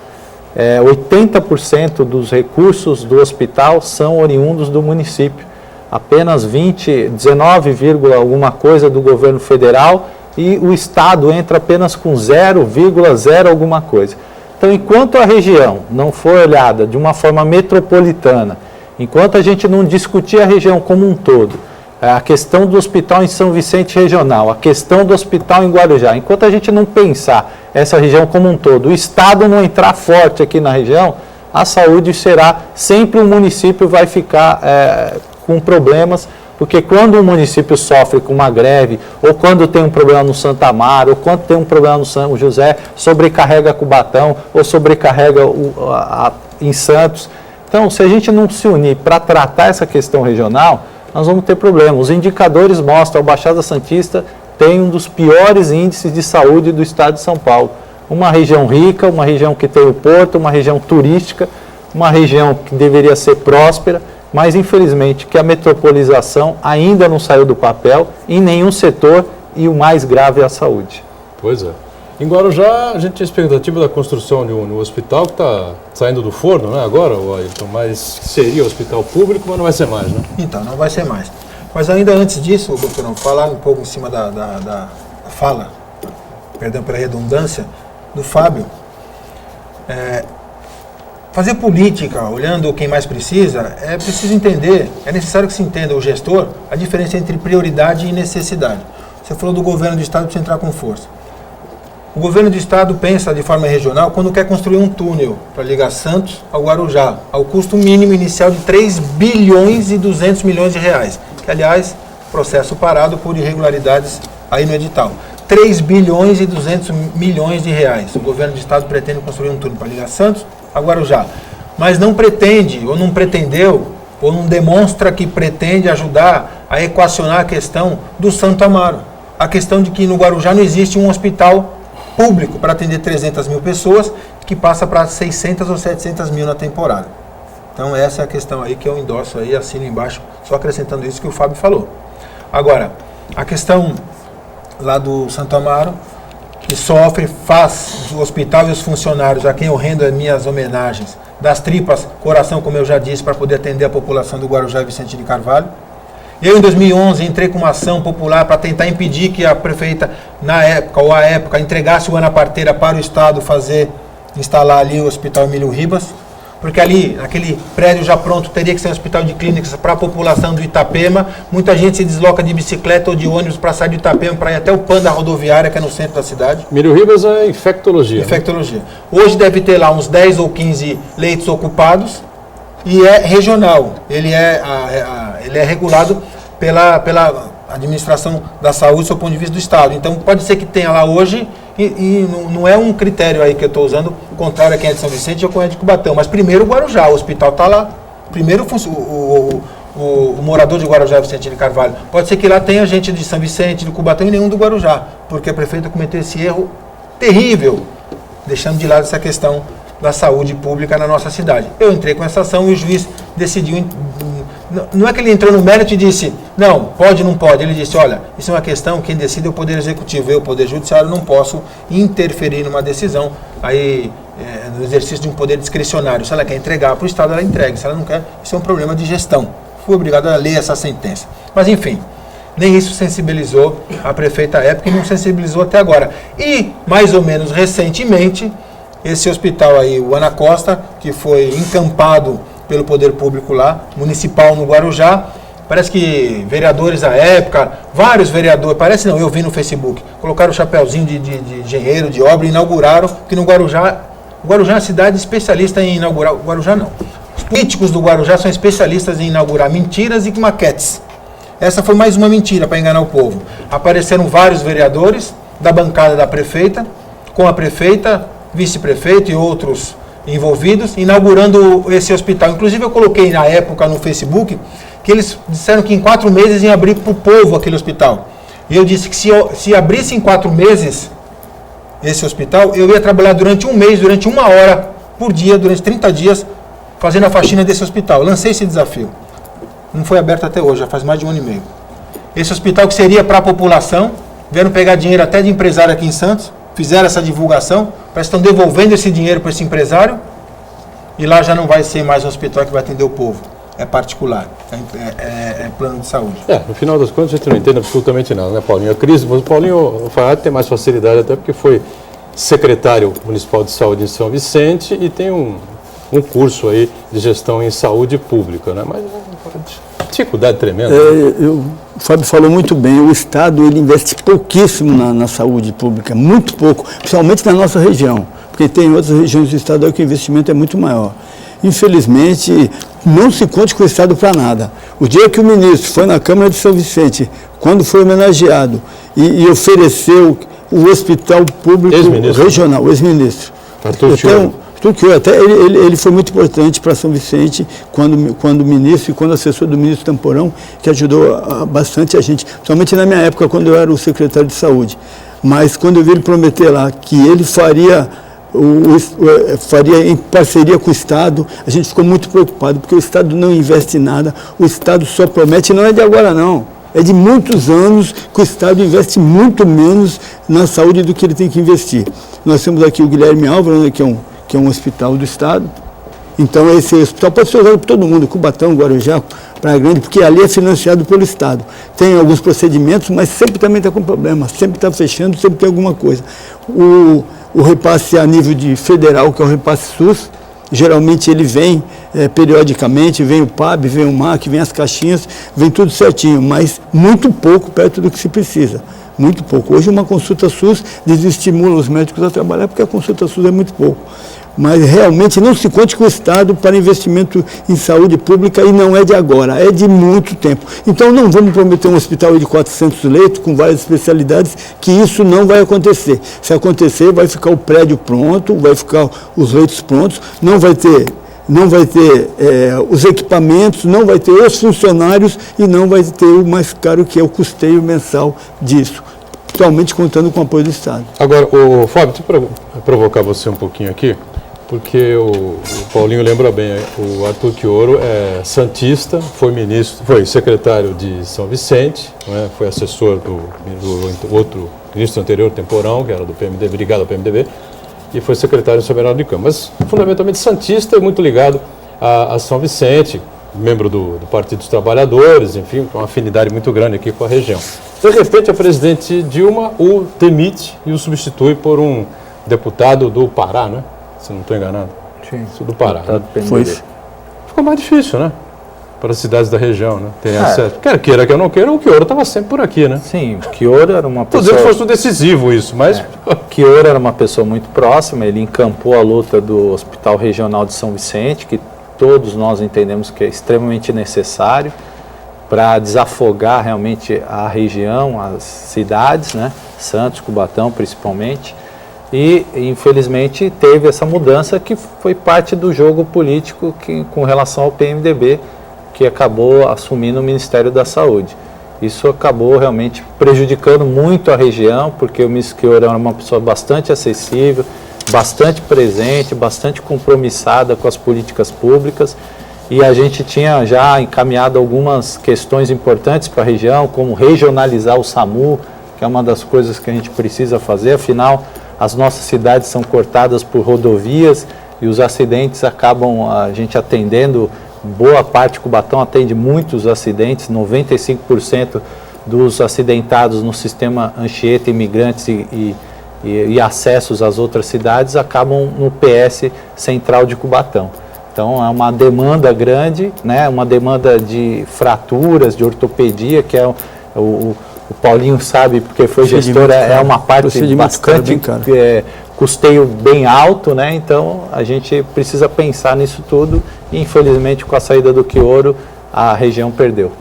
80% dos recursos do hospital são oriundos do município. Apenas 19, alguma coisa do governo federal, e o Estado entra apenas com 0,0 alguma coisa. Então, enquanto a região não for olhada de uma forma metropolitana, enquanto a gente não discutir a região como um todo, a questão do hospital em São Vicente Regional, a questão do hospital em Guarujá, enquanto a gente não pensar essa região como um todo, o Estado não entrar forte aqui na região, a saúde será, sempre o município vai ficar com problemas, porque quando o município sofre com uma greve, ou quando tem um problema no Santo Amaro, ou quando tem um problema no São José, sobrecarrega Cubatão, ou sobrecarrega em Santos. Então, se a gente não se unir para tratar essa questão regional, nós vamos ter problema. Os indicadores mostram que a Baixada Santista tem um dos piores índices de saúde do estado de São Paulo. Uma região rica, uma região que tem o porto, uma região turística, uma região que deveria ser próspera, mas infelizmente que a metropolização ainda não saiu do papel em nenhum setor, e o mais grave é a saúde. Pois é. Em Guarujá, a gente tinha expectativa da construção de um hospital que está saindo do forno, né, agora, Ailton, mas seria hospital público, mas não vai ser mais, né? Então, não vai ser mais. Mas ainda antes disso, doutorão, falar um pouco em cima da fala, perdão pela redundância, do Fábio. Fazer política, olhando quem mais precisa, é preciso entender, é necessário que se entenda, o gestor, a diferença entre prioridade e necessidade. Você falou do governo do estado para entrar com força. O governo do estado pensa de forma regional quando quer construir um túnel para ligar Santos ao Guarujá, ao custo mínimo inicial de 3 bilhões e 200 milhões de reais, que, aliás, processo parado por irregularidades aí no edital. 3 bilhões e 200 milhões de reais. O governo do estado pretende construir um túnel para ligar Santos a Guarujá, mas não pretende, ou não pretendeu, ou não demonstra que pretende ajudar a equacionar a questão do Santo Amaro. A questão de que no Guarujá não existe um hospital público para atender 300 mil pessoas, que passa para 600 ou 700 mil na temporada. Então essa é a questão aí que eu endosso aí, assino embaixo, só acrescentando isso que o Fábio falou. Agora, a questão lá do Santo Amaro, que sofre, faz o hospital e os funcionários, a quem eu rendo as minhas homenagens, das tripas, coração, como eu já disse, para poder atender a população do Guarujá e Vicente de Carvalho. Eu, em 2011, entrei com uma ação popular para tentar impedir que a prefeita, na época, ou à época, entregasse o Ana Parteira para o Estado instalar ali o Hospital Emílio Ribas. porque ali, naquele prédio já pronto, teria que ser um hospital de clínicas para a população do Itapema. Muita gente se desloca de bicicleta ou de ônibus para sair do Itapema para ir até o PAN da rodoviária, que é no centro da cidade. Milho Ribas é infectologia. Infectologia. Né? Hoje deve ter lá uns 10 ou 15 leitos ocupados e é regional. Ele é regulado pela administração da saúde, do ponto de vista do Estado. Então, pode ser que tenha lá hoje, e não é um critério aí que eu estou usando, contrário a quem é de São Vicente ou quem é de Cubatão, mas primeiro o Guarujá, o hospital está lá. Primeiro o morador de Guarujá, Vicente de Carvalho. Pode ser que lá tenha gente de São Vicente, de Cubatão e nenhum do Guarujá, porque a prefeita cometeu esse erro terrível, deixando de lado essa questão da saúde pública na nossa cidade. Eu entrei com essa ação e o juiz decidiu. Não é que ele entrou no mérito e disse, não, pode, não pode. Ele disse, olha, isso é uma questão, quem decide é o Poder Executivo. Eu, o Poder Judiciário, não posso interferir numa decisão no exercício de um poder discricionário. Se ela quer entregar para o Estado, ela entrega. Se ela não quer, isso é um problema de gestão. Fui obrigado a ler essa sentença. Mas, enfim, nem isso sensibilizou a prefeita à época e não sensibilizou até agora. E, mais ou menos recentemente, esse hospital aí, o Ana Costa, que foi encampado pelo poder público lá, municipal no Guarujá, parece que vereadores à época, vários vereadores, parece não, eu vi no Facebook, colocaram o chapéuzinho de engenheiro, de obra e inauguraram, porque no Guarujá, o Guarujá é uma cidade especialista em inaugurar, o Guarujá não, os políticos do Guarujá são especialistas em inaugurar mentiras e maquetes. Essa foi mais uma mentira para enganar o povo. Apareceram vários vereadores da bancada da prefeita, com a prefeita, vice-prefeito e outros envolvidos, inaugurando esse hospital. Inclusive eu coloquei na época no Facebook que eles disseram que em 4 meses iam abrir para o povo aquele hospital. E eu disse que se abrisse em 4 meses esse hospital, eu ia trabalhar durante 1 mês, durante 1 hora por dia, durante 30 dias, fazendo a faxina desse hospital. Lancei esse desafio. Não foi aberto até hoje, já faz mais de 1 ano e meio. Esse hospital que seria para a população, vieram pegar dinheiro até de empresário aqui em Santos, fizeram essa divulgação, parece que estão devolvendo esse dinheiro para esse empresário, e lá já não vai ser mais um hospital que vai atender o povo. É particular, é plano de saúde. No final das contas a gente não entende absolutamente nada, né, Paulinho? A crise, o Paulinho Faiado tem mais facilidade até porque foi secretário municipal de saúde em São Vicente e tem um curso aí de gestão em saúde pública, né? Mas dificuldade tremenda. O Fábio falou muito bem, o Estado ele investe pouquíssimo na saúde pública, muito pouco, principalmente na nossa região, porque tem outras regiões do Estado que o investimento é muito maior. Infelizmente, não se conte com o Estado para nada. O dia que o ministro foi na Câmara de São Vicente, quando foi homenageado e ofereceu o hospital público regional, o ex-ministro. Até ele foi muito importante para São Vicente quando ministro e quando assessor do ministro Temporão, que ajudou bastante a gente, principalmente na minha época, quando eu era o secretário de saúde. Mas quando eu vi ele prometer lá que ele faria em parceria com o Estado, a gente ficou muito preocupado, porque o Estado não investe nada, o Estado só promete, não é de agora não. É de muitos anos que o Estado investe muito menos na saúde do que ele tem que investir. Nós temos aqui o Guilherme Álvaro, né, que é um hospital do Estado. Então esse hospital pode ser usado por todo mundo, Cubatão, Guarujá, Praia Grande, porque ali é financiado pelo Estado. Tem alguns procedimentos, mas sempre também está com problema, sempre está fechando, sempre tem alguma coisa. O repasse a nível de federal, que é o repasse SUS, geralmente ele vem periodicamente, vem o PAB, vem o MAC, vem as caixinhas, vem tudo certinho, mas muito pouco perto do que se precisa. Muito pouco. Hoje uma consulta SUS desestimula os médicos a trabalhar porque a consulta SUS é muito pouco. Mas realmente não se conte com o Estado para investimento em saúde pública e não é de agora, é de muito tempo. Então não vamos prometer um hospital de 400 leitos com várias especialidades, que isso não vai acontecer. Se acontecer, vai ficar o prédio pronto, vai ficar os leitos prontos, não vai ter os equipamentos, não vai ter os funcionários e não vai ter o mais caro, que é o custeio mensal disso, totalmente contando com o apoio do Estado. Agora, Fábio, deixa eu provocar você um pouquinho aqui, porque o Paulinho lembra bem, o Arthur Chioro é santista, foi secretário de São Vicente, né, foi assessor do outro ministro anterior, Temporão, que era do PMDB, ligado ao PMDB, e foi secretário soberano de Câmara, mas fundamentalmente santista e muito ligado a São Vicente, membro do Partido dos Trabalhadores, enfim, com uma afinidade muito grande aqui com a região. De repente, a presidente Dilma o demite e o substitui por um deputado do Pará, né? Se não estou enganado. Sim. Sul do Pará. Deputado Né? PMDB. Ficou mais difícil, né? Para as cidades da região, né? Tem acesso. Quer queira, quer não queira, o Chioro estava sempre por aqui, né? Sim, o Chioro era uma pessoa... Estou dizendo que fosse decisivo isso, mas... Chioro era uma pessoa muito próxima, ele encampou a luta do Hospital Regional de São Vicente, que todos nós entendemos que é extremamente necessário para desafogar realmente a região, as cidades, né? Santos, Cubatão principalmente. E, infelizmente, teve essa mudança que foi parte do jogo político com relação ao PMDB, que acabou assumindo o Ministério da Saúde. Isso acabou realmente prejudicando muito a região, porque o ministro Chioro era uma pessoa bastante acessível, bastante presente, bastante compromissada com as políticas públicas, e a gente tinha já encaminhado algumas questões importantes para a região, como regionalizar o SAMU, que é uma das coisas que a gente precisa fazer, afinal, as nossas cidades são cortadas por rodovias e os acidentes acabam a gente atendendo. Boa parte, Cubatão atende muitos acidentes, 95% dos acidentados no sistema Anchieta, imigrantes e acessos às outras cidades acabam no PS Central de Cubatão. Então é uma demanda grande, né? Uma demanda de fraturas, de ortopedia, que é o Paulinho sabe, porque foi gestor, é uma parte bastante custeio bem alto, né? Então a gente precisa pensar nisso tudo e infelizmente com a saída do Chioro a região perdeu.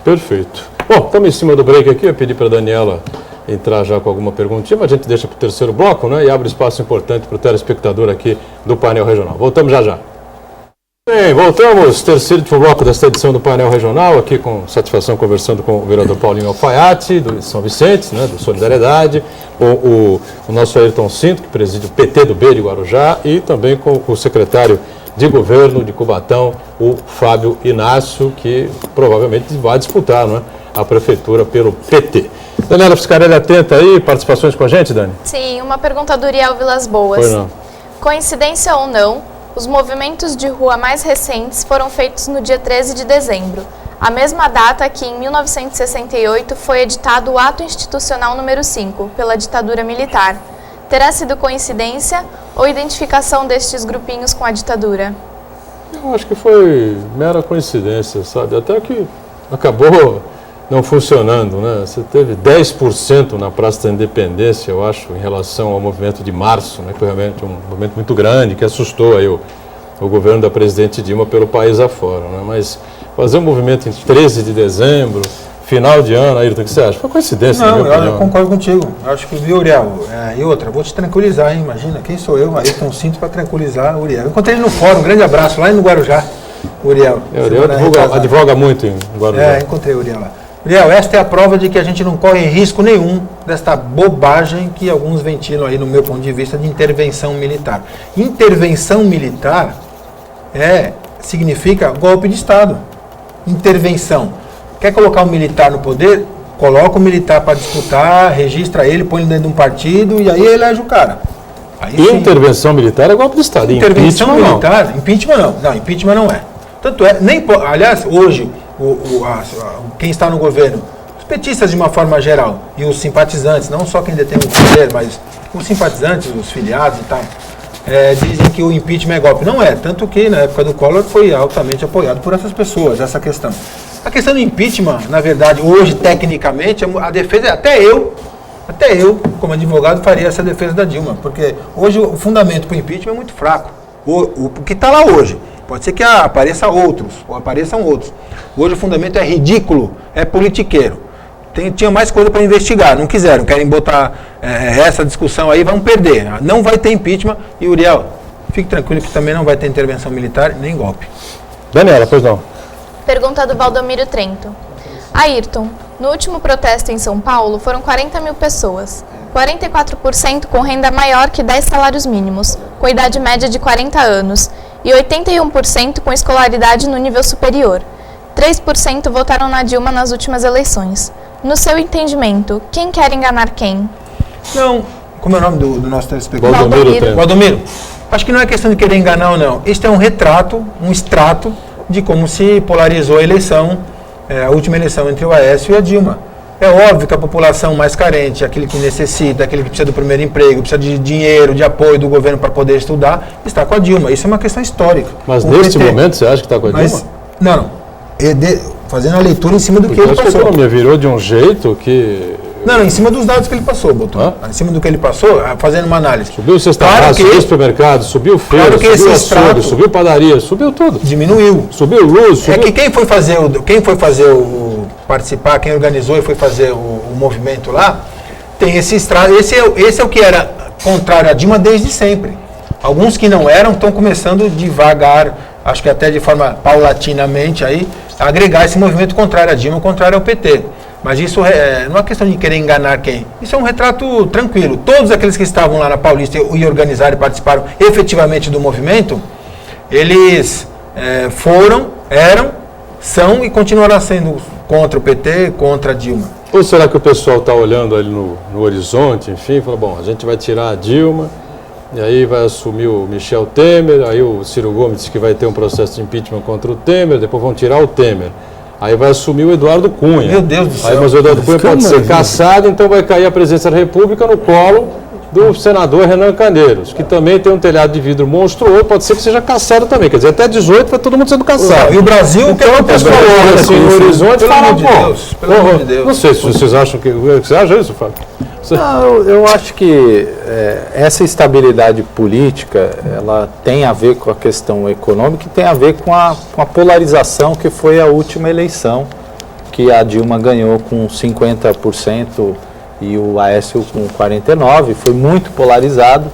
Perfeito. Bom, estamos em cima do break aqui, eu pedi para a Daniela entrar já com alguma perguntinha, mas a gente deixa para o terceiro bloco, né? E abre espaço importante para o telespectador aqui do Painel Regional. Voltamos já já. Bem, voltamos, terceiro e último bloco desta edição do Painel Regional, aqui com satisfação conversando com o vereador Paulinho Alfaiate, do São Vicente, né, do Solidariedade, com o nosso Ayrton Cinto, que preside o PT do B de Guarujá, e também com o secretário de Governo de Cubatão, o Fábio Inácio, que provavelmente vai disputar, não é, a prefeitura pelo PT. Daniela Fiscarelli, atenta aí, participações com a gente, Dani? Sim, uma pergunta do Uriel Vilas Boas. Pois não. Coincidência ou não, os movimentos de rua mais recentes foram feitos no dia 13 de dezembro, a mesma data que, em 1968, foi editado o Ato Institucional número 5, pela ditadura militar. Terá sido coincidência ou identificação destes grupinhos com a ditadura? Eu acho que foi mera coincidência, sabe? Até que acabou não funcionando, né? Você teve 10% na Praça da Independência, eu acho, em relação ao movimento de março, né? Que foi realmente um movimento muito grande, que assustou aí o governo da presidente Dilma pelo país afora, né? Mas fazer um movimento em 13 de dezembro, final de ano, Ayrton, o que você acha? Foi coincidência, não, eu concordo contigo. Eu acho que, viu, Uriel? E outra, vou te tranquilizar, hein? Imagina, quem sou eu, Ayrton Cinto, para tranquilizar o Uriel. Eu encontrei ele no fórum, um grande abraço, lá no Guarujá, Uriel. Uriel advoga muito em Guarujá. Encontrei o Uriel lá. Uriel, esta é a prova de que a gente não corre risco nenhum desta bobagem que alguns ventilam aí, no meu ponto de vista, de intervenção militar. Intervenção militar significa golpe de Estado. Intervenção. Quer colocar um militar no poder? Coloca o militar para disputar, registra ele, põe ele dentro de um partido e aí elege o cara. Aí, intervenção militar é golpe de Estado. Intervenção militar? Impeachment não. Não, impeachment não é. Tanto é, aliás, hoje, quem está no governo, os petistas de uma forma geral, e os simpatizantes, não só quem detém o poder, mas os simpatizantes, os filiados e tal, dizem que o impeachment é golpe. Não é, tanto que na época do Collor foi altamente apoiado por essas pessoas, essa questão. A questão do impeachment, na verdade, hoje, tecnicamente, a defesa, até eu, como advogado, faria essa defesa da Dilma, porque hoje o fundamento para o impeachment é muito fraco. O que está lá hoje. Pode ser que apareçam outros. Hoje o fundamento é ridículo, é politiqueiro. Tinha mais coisa para investigar, não quiseram, querem botar essa discussão aí, vão perder. Não vai ter impeachment e, Uriel, fique tranquilo que também não vai ter intervenção militar nem golpe. Daniela, pois não. Pergunta do Valdomiro Trento. Ayrton, no último protesto em São Paulo foram 40 mil pessoas. 44% com renda maior que 10 salários mínimos, com idade média de 40 anos, e 81% com escolaridade no nível superior. 3% votaram na Dilma nas últimas eleições. No seu entendimento, quem quer enganar quem? Não, como é o nome do nosso telespectador? Valdomiro. Acho que não é questão de querer enganar ou não. Este é um retrato, um extrato de como se polarizou a eleição, a última eleição entre o Aécio e a Dilma. É óbvio que a população mais carente, aquele que necessita, aquele que precisa do primeiro emprego, precisa de dinheiro, de apoio do governo para poder estudar, está com a Dilma. Isso é uma questão histórica. Mas neste momento você acha que está com a Dilma? Não. Fazendo a leitura em cima do que ele passou. A economia virou de um jeito que... Não, em cima dos dados que ele passou, Boto. Em cima do que ele passou, fazendo uma análise. Subiu o cesta básica, subiu o supermercado, subiu o feira, subiu o açougue, subiu padaria, subiu tudo. Diminuiu. Subiu luz, subiu... É que quem foi participar, quem organizou e foi fazer o movimento lá, tem esse extrato. Esse é o que era contrário à Dilma desde sempre. Alguns que não eram estão começando devagar, acho que até de forma paulatinamente aí, a agregar esse movimento contrário à Dilma, contrário ao PT. Mas isso não é questão de querer enganar quem. Isso é um retrato tranquilo. Todos aqueles que estavam lá na Paulista e organizaram e participaram efetivamente do movimento, eles são e continuarão sendo contra o PT, contra a Dilma. Ou será que o pessoal está olhando ali no horizonte, enfim, fala, bom, a gente vai tirar a Dilma, e aí vai assumir o Michel Temer, aí o Ciro Gomes disse que vai ter um processo de impeachment contra o Temer, depois vão tirar o Temer. Aí vai assumir o Eduardo Cunha. Meu Deus do céu. Aí, mas o Eduardo Cunha pode ser cassado, então vai cair a presidência da República no colo do senador Renan Calheiros, que também tem um telhado de vidro monstruoso, pode ser que seja caçado também. Quer dizer, até 18 vai todo mundo sendo caçado. E o Brasil, então o pessoal olha assim no horizonte e fala, pelo amor de Deus. Não sei se vocês acham que... Você acha isso, Fábio? Não, eu acho que essa estabilidade política, ela tem a ver com a questão econômica e tem a ver com a polarização que foi a última eleição, que a Dilma ganhou com 50% e o Aécio com 49%, foi muito polarizado.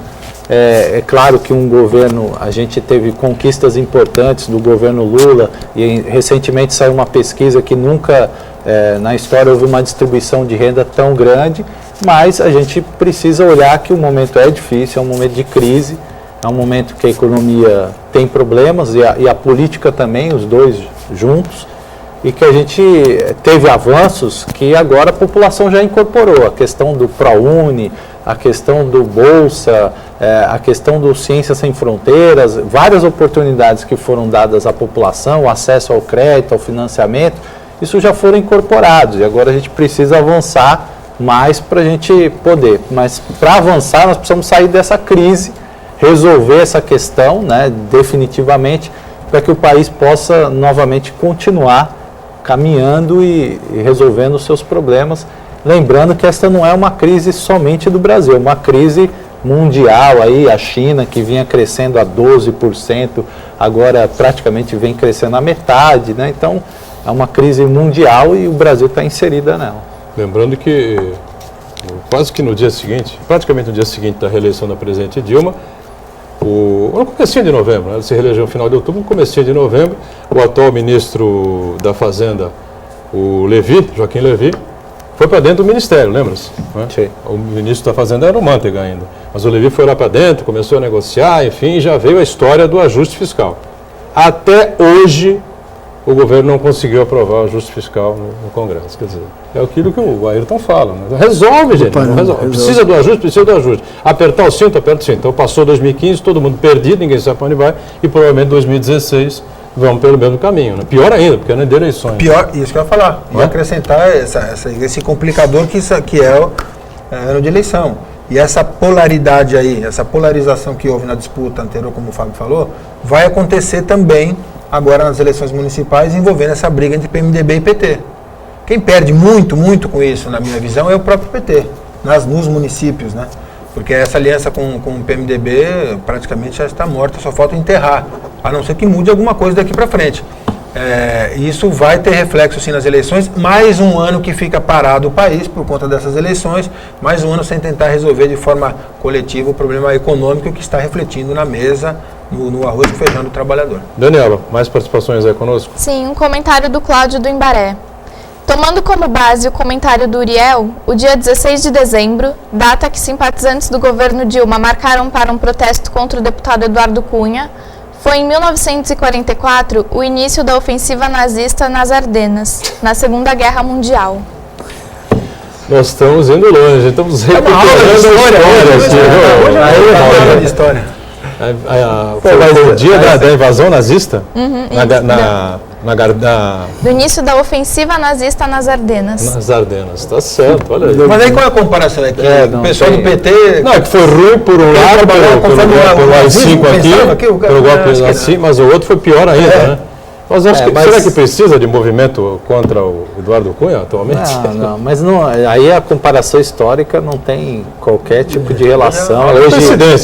É claro que um governo, a gente teve conquistas importantes do governo Lula e recentemente saiu uma pesquisa que nunca na história houve uma distribuição de renda tão grande, mas a gente precisa olhar que o momento é difícil, é um momento de crise, é um momento que a economia tem problemas e a política também, os dois juntos, e que a gente teve avanços que agora a população já incorporou, a questão do ProUni, a questão do Bolsa, a questão do Ciência Sem Fronteiras, várias oportunidades que foram dadas à população, o acesso ao crédito, ao financiamento, isso já foram incorporados e agora a gente precisa avançar mais para a gente poder. Mas para avançar nós precisamos sair dessa crise, resolver essa questão, né, definitivamente, para que o país possa novamente continuar caminhando e resolvendo os seus problemas. Lembrando que esta não é uma crise somente do Brasil, é uma crise mundial, aí a China que vinha crescendo a 12%, agora praticamente vem crescendo a metade, né? Então é uma crise mundial e o Brasil está inserida nela. Lembrando que quase que no dia seguinte, praticamente no dia seguinte da reeleição da presidente Dilma, no comecinho de novembro, ela se reelegeu no final de outubro, no comecinho de novembro, o atual ministro da Fazenda, o Levi, Joaquim Levi, foi para dentro do ministério, lembra-se? Né? O ministro da Fazenda era o Manteiga ainda, mas o Levi foi lá para dentro, começou a negociar, enfim, já veio a história do ajuste fiscal. Até hoje, o governo não conseguiu aprovar o ajuste fiscal no Congresso. Quer dizer, é aquilo que o Ayrton fala. Né? Resolve, gente. Não resolve. Precisa do ajuste. Apertar o cinto, aperta o cinto. Então passou 2015, todo mundo perdido, ninguém sabe para onde vai, e provavelmente 2016 vamos pelo mesmo caminho. Né? Pior ainda, porque não é de eleições. Pior, isso que eu ia falar. E acrescentar esse complicador que é o ano de eleição. E essa polaridade aí, essa polarização que houve na disputa anterior, como o Fábio falou, vai acontecer também agora nas eleições municipais, envolvendo essa briga entre PMDB e PT. Quem perde muito, muito com isso, na minha visão, é o próprio PT, nos municípios, né? Porque essa aliança com o PMDB praticamente já está morta, só falta enterrar, a não ser que mude alguma coisa daqui para frente. Isso vai ter reflexo sim nas eleições, mais um ano que fica parado o país por conta dessas eleições, mais um ano sem tentar resolver de forma coletiva o problema econômico que está refletindo na mesa, no arroz e feijão do trabalhador. Daniela, mais participações aí conosco? Sim, um comentário do Cláudio do Imbaré. Tomando como base o comentário do Uriel, o dia 16 de dezembro, data que simpatizantes do governo Dilma marcaram para um protesto contra o deputado Eduardo Cunha, foi em 1944 o início da ofensiva nazista nas Ardenas, na Segunda Guerra Mundial. Nós estamos indo longe, estamos recuperando a história. O dia da invasão nazista, Do início da ofensiva nazista nas Ardenas. Nas Ardenas, tá certo, olha aí. Mas aí qual é a comparação? É que o pessoal do PT... Não, é que foi ruim por um lado, pelo AI-5 aqui, pelo golpe assim, mas o outro foi pior ainda, né? Mas acho que, será que precisa de movimento contra o Eduardo Cunha atualmente? Não, mas não, aí a comparação histórica não tem qualquer tipo de relação.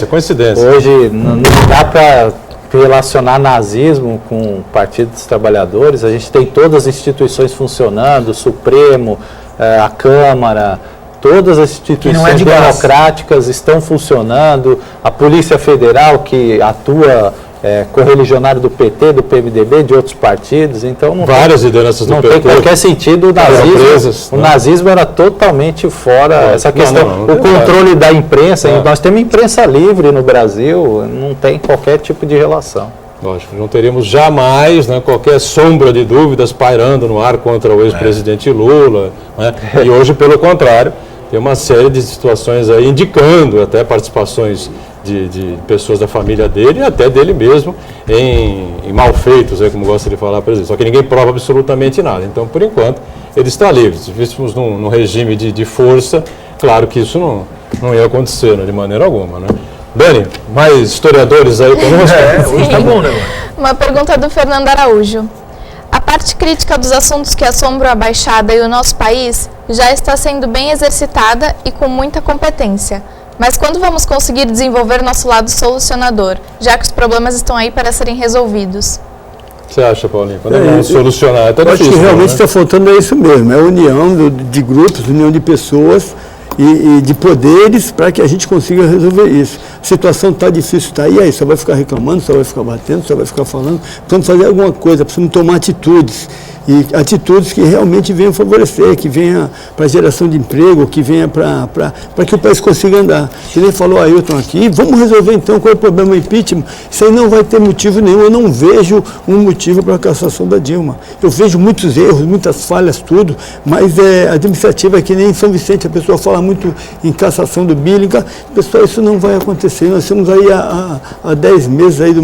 Coincidência. Hoje não dá para relacionar nazismo com o Partido dos Trabalhadores. A gente tem todas as instituições funcionando, o Supremo, a Câmara, todas as instituições democráticas estão funcionando, a Polícia Federal que atua correligionário do PT, do PMDB, de outros partidos, então várias lideranças do PT. Não tem qualquer sentido o nazismo era totalmente fora essa questão. O controle da imprensa, nós temos imprensa livre no Brasil, não tem qualquer tipo de relação. Lógico, não teríamos jamais, né, qualquer sombra de dúvidas pairando no ar contra o ex-presidente Lula, né? E hoje, pelo contrário, tem uma série de situações aí indicando até participações de pessoas da família dele e até dele mesmo em malfeitos, como gosta de falar, presidente. Só que ninguém prova absolutamente nada. Então, por enquanto, ele está livre. Se víssemos num regime de força, claro que isso não ia acontecer, né, de maneira alguma, né? Dani, mais historiadores aí conosco? Hoje tá bom, né? Uma pergunta do Fernando Araújo. A parte crítica dos assuntos que assombram a Baixada e o nosso país já está sendo bem exercitada e com muita competência. Mas quando vamos conseguir desenvolver nosso lado solucionador, já que os problemas estão aí para serem resolvidos? Você acha, Paulinho? Quando vamos solucionar? Eu acho que realmente está faltando isso mesmo, é a união de grupos, união de pessoas e de poderes para que a gente consiga resolver isso. A situação está difícil, está aí, só vai ficar reclamando, só vai ficar batendo, só vai ficar falando. Precisamos fazer alguma coisa, precisamos tomar atitudes. E atitudes que realmente venham favorecer, que venham para a geração de emprego, que venha para que o país consiga andar. Que nem falou Ailton aqui, vamos resolver então qual é o problema do impeachment. Isso aí não vai ter motivo nenhum, eu não vejo um motivo para a cassação da Dilma. Eu vejo muitos erros, muitas falhas, tudo, mas administrativa é que nem em São Vicente, a pessoa fala muito em cassação do Billingham. Pessoal, isso não vai acontecer, nós estamos aí há 10 meses, aí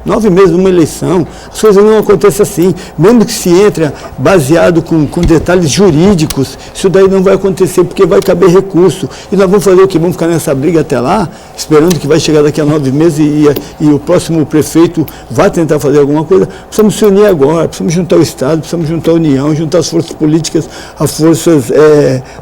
9 meses de uma eleição, as coisas não acontecem assim, mesmo que se entre baseado com detalhes jurídicos, isso daí não vai acontecer, porque vai caber recurso, e nós vamos fazer o quê? Vamos ficar nessa briga até lá, esperando que vai chegar daqui a 9 meses e o próximo prefeito vai tentar fazer alguma coisa. Precisamos se unir agora, precisamos juntar o Estado, precisamos juntar a União, juntar as forças políticas, as forças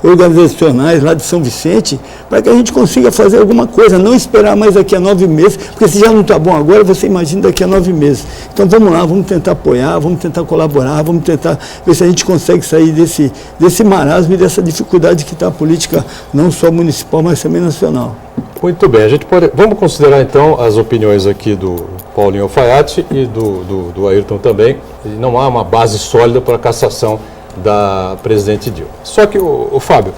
organizacionais lá de São Vicente, para que a gente consiga fazer alguma coisa, não esperar mais daqui a 9 meses, porque se já não está bom agora, você imagina daqui a 9 meses. Então vamos lá, vamos tentar apoiar, vamos tentar colaborar, vamos tentar ver se a gente consegue sair desse marasmo e dessa dificuldade que está a política, não só municipal, mas também nacional. Muito bem, vamos considerar então as opiniões aqui do Paulinho Alfaiate e do Ailton também. Não há uma base sólida para a cassação da presidente Dilma. Só que, o Fábio,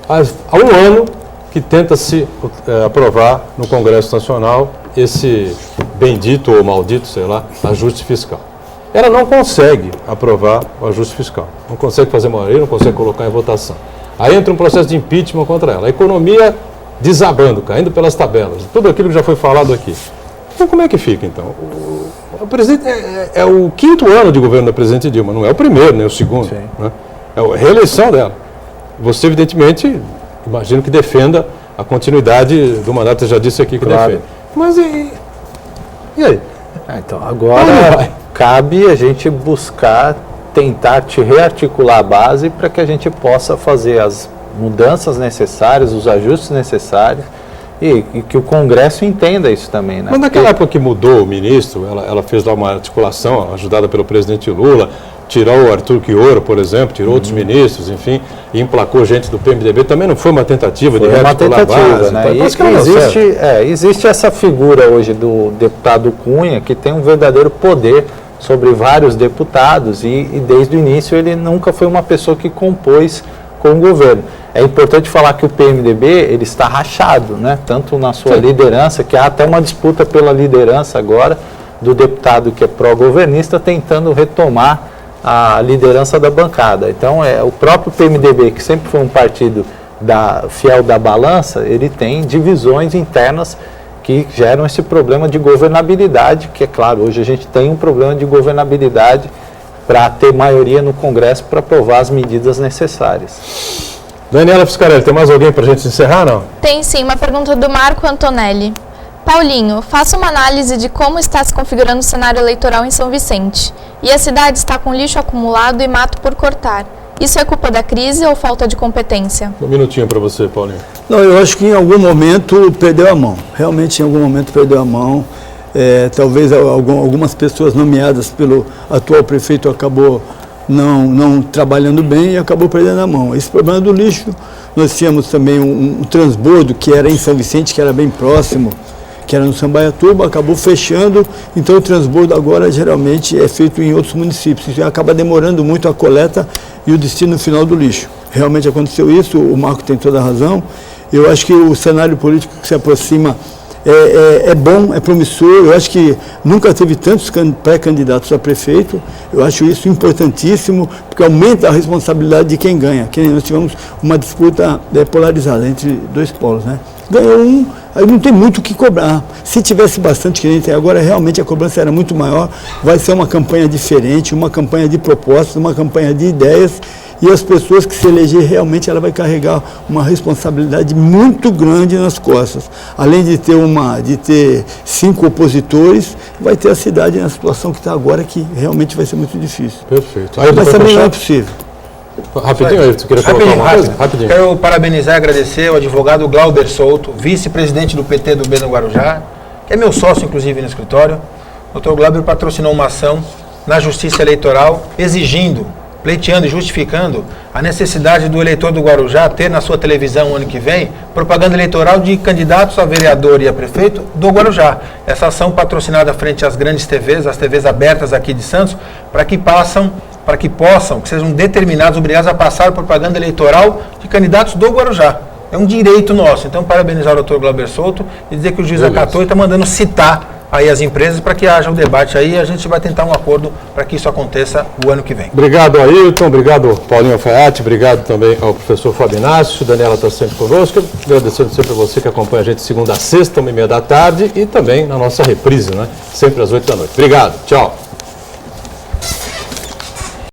há um ano que tenta-se aprovar no Congresso Nacional esse bendito ou maldito, sei lá, ajuste fiscal. Ela não consegue aprovar o ajuste fiscal, não consegue fazer maioria, não consegue colocar em votação. Aí entra um processo de impeachment contra ela. A economia desabando, caindo pelas tabelas, tudo aquilo que já foi falado aqui. Então como é que fica, então? O presidente é o 5º ano de governo da presidente Dilma, não é o primeiro, nem o segundo. Né? É a reeleição dela. Você, evidentemente, imagino que defenda a continuidade do mandato, você já disse aqui que defende. Mas e aí? Então, agora cabe a gente buscar, tentar rearticular a base para que a gente possa fazer as mudanças necessárias, os ajustes necessários e que o Congresso entenda isso também. Né? Mas naquela época que mudou o ministro, ela fez lá uma articulação, ajudada pelo presidente Lula, tirou o Arthur Quioro, por exemplo, tirou outros ministros, enfim, e emplacou gente do PMDB, também não foi uma tentativa de rearticular a base. Né? Existe essa figura hoje do deputado Cunha, que tem um verdadeiro poder sobre vários deputados e desde o início ele nunca foi uma pessoa que compôs com o governo. É importante falar que o PMDB ele está rachado, né? Tanto na sua liderança, que há até uma disputa pela liderança agora do deputado que é pró-governista tentando retomar a liderança da bancada. Então, o próprio PMDB, que sempre foi um partido fiel da balança, ele tem divisões internas que geram esse problema de governabilidade, que é claro, hoje a gente tem um problema de governabilidade para ter maioria no Congresso para aprovar as medidas necessárias. Daniela Fiscarelli, tem mais alguém para a gente encerrar, não? Tem sim, uma pergunta do Marco Antonelli. Paulinho, faça uma análise de como está se configurando o cenário eleitoral em São Vicente. E a cidade está com lixo acumulado e mato por cortar. Isso é culpa da crise ou falta de competência? Um minutinho para você, Paulinho. Não, eu acho que em algum momento perdeu a mão. Realmente, em algum momento perdeu a mão. Talvez algumas pessoas nomeadas pelo atual prefeito acabou não trabalhando bem e acabou perdendo a mão. Esse problema do lixo, nós tínhamos também um transbordo que era em São Vicente, que era bem próximo, que era no Sambaiatuba, acabou fechando, então o transbordo agora geralmente é feito em outros municípios, isso acaba demorando muito a coleta e o destino final do lixo. Realmente aconteceu isso, o Marco tem toda a razão. Eu acho que o cenário político que se aproxima é bom, é promissor. Eu acho que nunca teve tantos pré-candidatos a prefeito. Eu acho isso importantíssimo, porque aumenta a responsabilidade de quem ganha. Nós tivemos uma disputa polarizada entre dois polos, né? Ganhou um, aí não tem muito o que cobrar. Se tivesse bastante que nem tem agora, realmente a cobrança era muito maior. Vai ser uma campanha diferente, uma campanha de propostas, uma campanha de ideias. E as pessoas que se eleger, realmente ela vai carregar uma responsabilidade muito grande nas costas. Além de ter 5 opositores, vai ter a cidade na situação que está agora, que realmente vai ser muito difícil. Perfeito. Mas também não é possível. Rapidinho, Ayrton, queria colocar uma coisa? Rapidinho. Quero parabenizar e agradecer o advogado Glauber Souto, vice-presidente do PT do B no Guarujá, que é meu sócio, inclusive, no escritório. O Dr. Glauber patrocinou uma ação na Justiça Eleitoral, exigindo, pleiteando e justificando a necessidade do eleitor do Guarujá ter na sua televisão, ano que vem, propaganda eleitoral de candidatos a vereador e a prefeito do Guarujá. Essa ação patrocinada frente às grandes TVs, as TVs abertas aqui de Santos, para que possam, que sejam determinados, obrigados a passar propaganda eleitoral de candidatos do Guarujá. É um direito nosso. Então, parabenizar o Dr. Glauber Souto e dizer que o juiz acatou e está mandando citar aí as empresas para que haja um debate aí. A gente vai tentar um acordo para que isso aconteça o ano que vem. Obrigado, Ayrton. Obrigado, Paulinho Alfaiate. Obrigado também ao professor Fábio Inácio. Daniela está sempre conosco. Agradecendo sempre a você que acompanha a gente segunda a sexta, 1h30 da tarde e também na nossa reprise, né? Sempre às 8 da noite. Obrigado. Tchau.